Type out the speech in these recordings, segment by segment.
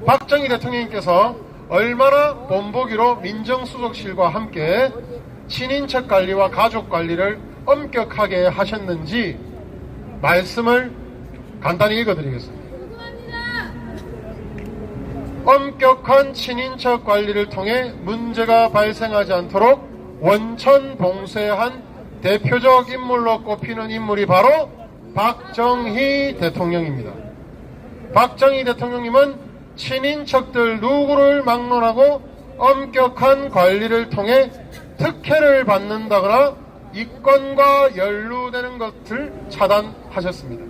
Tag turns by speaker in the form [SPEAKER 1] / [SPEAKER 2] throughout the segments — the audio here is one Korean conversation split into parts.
[SPEAKER 1] 박정희 대통령님께서 얼마나 본보기로 민정수석실과 함께 친인척 관리와 가족 관리를 엄격하게 하셨는지 말씀을 간단히 읽어드리겠습니다. 엄격한 친인척 관리를 통해 문제가 발생하지 않도록 원천 봉쇄한 대표적 인물로 꼽히는 인물이 바로 박정희 대통령입니다. 박정희 대통령님은 친인척들 누구를 막론하고 엄격한 관리를 통해 특혜를 받는다거나 이권과 연루되는 것을 차단하셨습니다.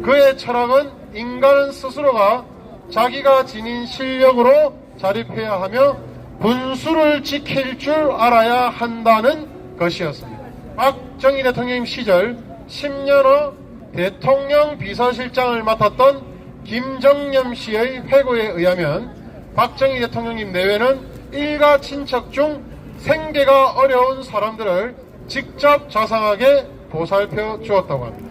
[SPEAKER 1] 그의 철학은 인간은 스스로가 자기가 지닌 실력으로 자립해야 하며 분수를 지킬 줄 알아야 한다는 것이었습니다. 박정희 대통령 시절 10년여 대통령 비서실장을 맡았던 김정념 씨의 회고에 의하면 박정희 대통령님 내외는 일가 친척 중 생계가 어려운 사람들을 직접 자상하게 보살펴 주었다고 합니다.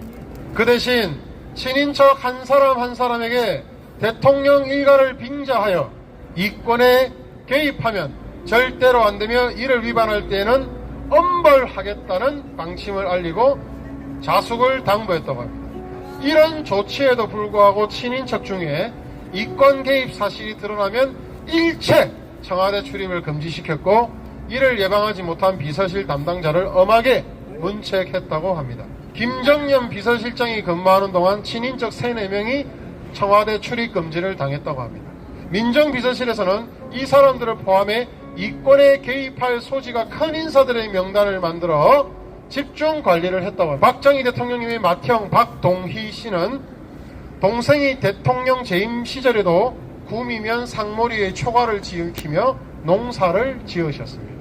[SPEAKER 1] 그 대신 친인척 한 사람 한 사람에게 대통령 일가를 빙자하여 이권에 개입하면 절대로 안되며 이를 위반할 때에는 엄벌하겠다는 방침을 알리고 자숙을 당부했다고 합니다. 이런 조치에도 불구하고 친인척 중에 이권 개입 사실이 드러나면 일체 청와대 출입을 금지시켰고 이를 예방하지 못한 비서실 담당자를 엄하게 문책했다고 합니다. 김정년 비서실장이 근무하는 동안 친인척 3, 4명이 청와대 출입 금지를 당했다고 합니다. 민정비서실에서는 이 사람들을 포함해 이권에 개입할 소지가 큰 인사들의 명단을 만들어 집중 관리를 했다고 합니다. 박정희 대통령님의 맏형 박동희 씨는 동생이 대통령 재임 시절에도 구미면 상모리에 초가를 지으며 농사를 지으셨습니다.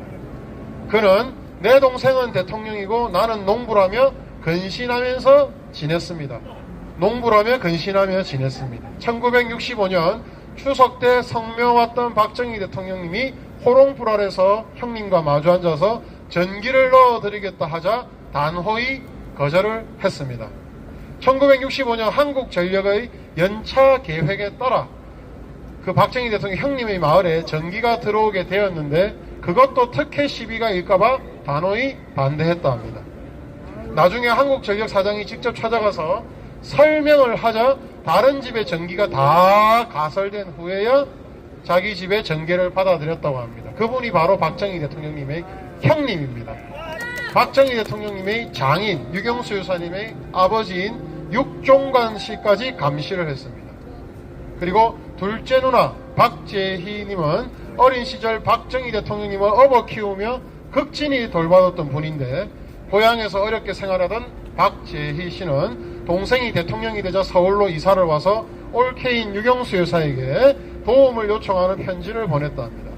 [SPEAKER 1] 그는 내 동생은 대통령이고 나는 농부라며 근신하면서 지냈습니다. 농부라며 근신하며 지냈습니다. 1965년 추석 때 성묘 왔던 박정희 대통령님이 호롱불 아래서 형님과 마주 앉아서 전기를 넣어드리겠다 하자 단호히 거절을 했습니다. 1965년 한국전력의 연차 계획에 따라 그 박정희 대통령 형님의 마을에 전기가 들어오게 되었는데 그것도 특혜 시비가 일까봐 단호히 반대했다 합니다. 나중에 한국전력 사장이 직접 찾아가서 설명을 하자 다른 집에 전기가 다 가설된 후에야 자기 집에 전기를 받아들였다고 합니다. 그분이 바로 박정희 대통령님의 형님입니다. 박정희 대통령님의 장인 유경수 여사님의 아버지인 육종관 씨까지 감시를 했습니다. 그리고 둘째 누나 박재희님은 어린 시절 박정희 대통령님을 업어 키우며 극진히 돌봐줬던 분인데 고향에서 어렵게 생활하던 박재희 씨는 동생이 대통령이 되자 서울로 이사를 와서 올케인 유경수 여사에게 도움을 요청하는 편지를 보냈다 합니다.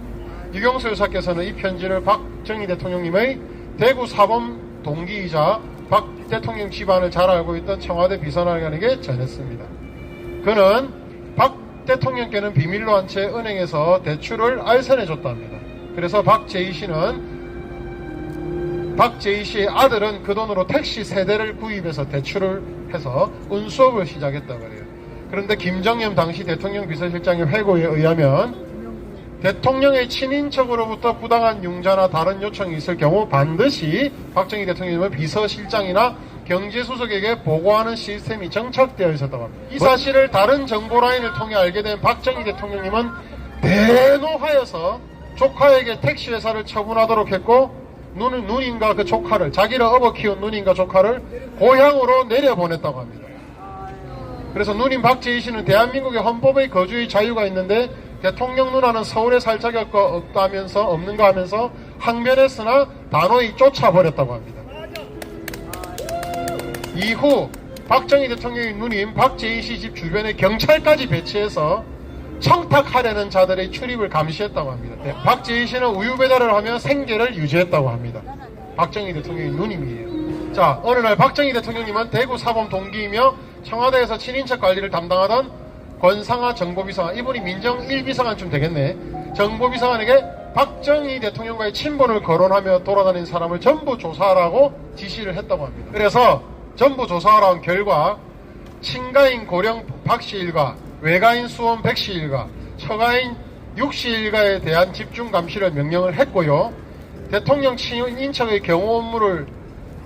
[SPEAKER 1] 유경수 여사께서는 이 편지를 박정희 대통령님의 대구 사범 동기이자 박 대통령 집안을 잘 알고 있던 청와대 비서관에게 전했습니다. 그는 박 대통령께는 비밀로 한 채 은행에서 대출을 알선해줬답니다. 그래서 박재희 씨의 아들은 그 돈으로 택시 3대를 구입해서 대출을 해서 운수업을 시작했다고 해요. 그런데 김정년 당시 대통령 비서실장의 회고에 의하면 대통령의 친인척으로부터 부당한 융자나 다른 요청이 있을 경우 반드시 박정희 대통령은 비서실장이나 경제수석에게 보고하는 시스템이 정착되어 있었다고 합니다. 이 사실을 다른 정보라인을 통해 알게 된 박정희 대통령님은 대노하여서 조카에게 택시회사를 처분하도록 했고 누님과 그 조카를 자기를 업어 키운 누님과 조카를 고향으로 내려보냈다고 합니다. 그래서 누님 박재희 씨는 대한민국의 헌법의 거주의 자유가 있는데 대통령 누나는 서울에 살 자격이 없는가 하면서 항변했으나 단호히 쫓아버렸다고 합니다. 이후 박정희 대통령의 누님 박재희 씨 집 주변에 경찰까지 배치해서 청탁하려는 자들의 출입을 감시했다고 합니다. 네, 박재희 씨는 우유 배달을 하며 생계를 유지했다고 합니다. 박정희 대통령의 누님이에요. 자, 어느 날 박정희 대통령님은 대구 사범 동기이며 청와대에서 친인척 관리를 담당하던 권상하 정보비서관, 이분이 민정 1비서관쯤 되겠네. 정보비서관에게 박정희 대통령과의 친분을 거론하며 돌아다닌 사람을 전부 조사하라고 지시를 했다고 합니다. 그래서 전부 조사하라는 결과 친가인 고령 박씨 일가, 외가인 수원 100시 일가, 처가인 6시 일가에 대한 집중 감시를 명령을 했고요. 대통령 친인척의 경호 업무를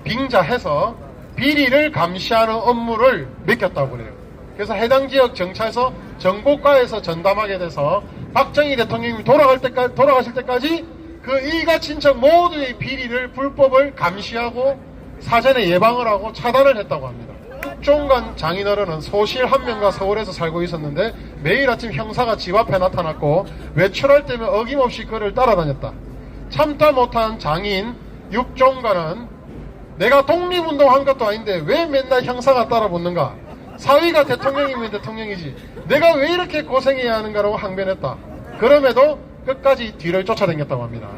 [SPEAKER 1] 빙자해서 비리를 감시하는 업무를 맡겼다고 그래요. 그래서 해당 지역 경찰서 정보과에서 전담하게 돼서 박정희 대통령이 돌아가실 때까지 그 일가 친척 모두의 비리를 불법을 감시하고 사전에 예방을 하고 차단을 했다고 합니다. 국종관 장인어른은 소실 한 명과 서울에서 살고 있었는데 매일 아침 형사가 집 앞에 나타났고 외출할 때면 어김없이 그를 따라다녔다. 참다 못한 장인 육종관은 내가 독립운동한 것도 아닌데 왜 맨날 형사가 따라붙는가? 사위가 대통령이면 대통령이지 내가 왜 이렇게 고생해야 하는가라고 항변했다. 그럼에도 끝까지 뒤를 쫓아다녔다고 합니다.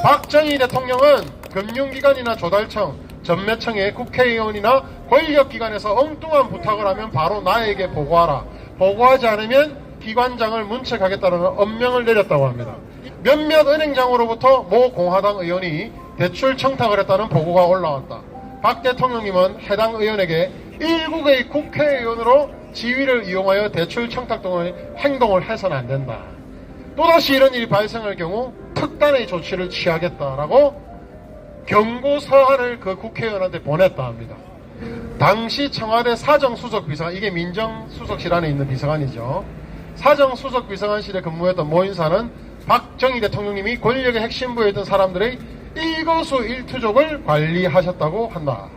[SPEAKER 1] 박정희 대통령은 금융기관이나 조달청, 전매청에 국회의원이나 권력기관에서 엉뚱한 부탁을 하면 바로 나에게 보고하라. 보고하지 않으면 기관장을 문책하겠다는 엄명을 내렸다고 합니다. 몇몇 은행장으로부터 모 공화당 의원이 대출 청탁을 했다는 보고가 올라왔다. 박 대통령님은 해당 의원에게 일국의 국회의원으로 지위를 이용하여 대출 청탁 등의 행동을 해서는 안 된다. 또다시 이런 일이 발생할 경우 특단의 조치를 취하겠다라고 경고서한을 그 국회의원한테 보냈다 합니다. 당시 청와대 사정수석 비서관, 이게 민정수석실 안에 있는 비서관이죠. 사정수석 비서관실에 근무했던 모인사는 박정희 대통령님이 권력의 핵심부에 있던 사람들의 일거수일투족을 관리하셨다고 한다.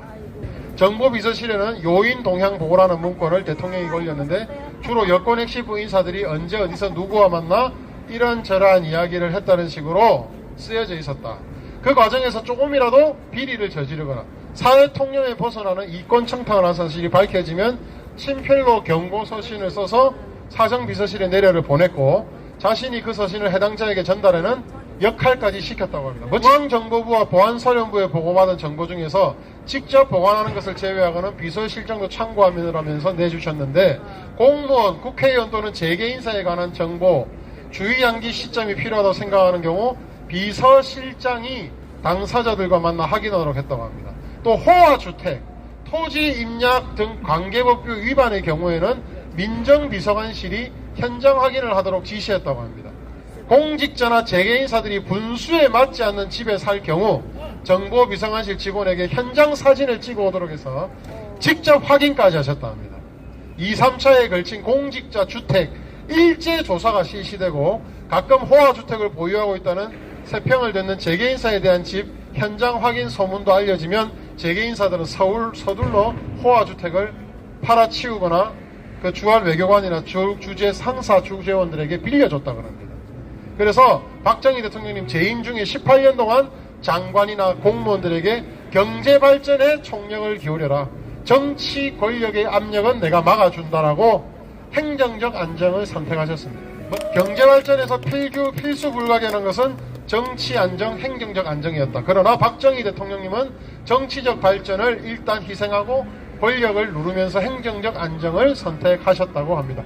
[SPEAKER 1] 정보비서실에는 요인 동향 보고라는 문건을 대통령이 걸렸는데 주로 여권 핵심부 인사들이 언제 어디서 누구와 만나 이런저런 이야기를 했다는 식으로 쓰여져 있었다. 그 과정에서 조금이라도 비리를 저지르거나 사회 통념에 벗어나는 이권 청탁을 한 사실이 밝혀지면 친필로 경고 서신을 써서 사정비서실에 내려를 보냈고 자신이 그 서신을 해당자에게 전달하는 역할까지 시켰다고 합니다. 중앙정보부와 보안사령부에 보고받은 정보 중에서 직접 보관하는 것을 제외하고는 비서실장도 참고하면서 내주셨는데 공무원, 국회의원 또는 재계인사에 관한 정보, 주의양기 시점이 필요하다고 생각하는 경우 비서실장이 당사자들과 만나 확인하도록 했다고 합니다. 또 호화주택, 토지 임약 등 관계법규 위반의 경우에는 민정비서관실이 현장 확인을 하도록 지시했다고 합니다. 공직자나 재계인사들이 분수에 맞지 않는 집에 살 경우 정보비서관실 직원에게 현장 사진을 찍어 오도록 해서 직접 확인까지 하셨다 합니다. 2, 3차에 걸친 공직자 주택 일제 조사가 실시되고 가끔 호화주택을 보유하고 있다는 세평을 듣는 재계인사에 대한 집 현장 확인 소문도 알려지면 재계인사들은 서둘러 호화주택을 팔아치우거나 그 주할 외교관이나 주재 상사 주재원들에게 빌려줬다고 합니다. 그래서 박정희 대통령님 재임 중에 18년 동안 장관이나 공무원들에게 경제발전에 총력을 기울여라. 정치 권력의 압력은 내가 막아준다라고 행정적 안정을 선택하셨습니다. 경제발전에서 필수 불가결한 것은 정치 안정, 행정적 안정이었다. 그러나 박정희 대통령님은 정치적 발전을 일단 희생하고 권력을 누르면서 행정적 안정을 선택하셨다고 합니다.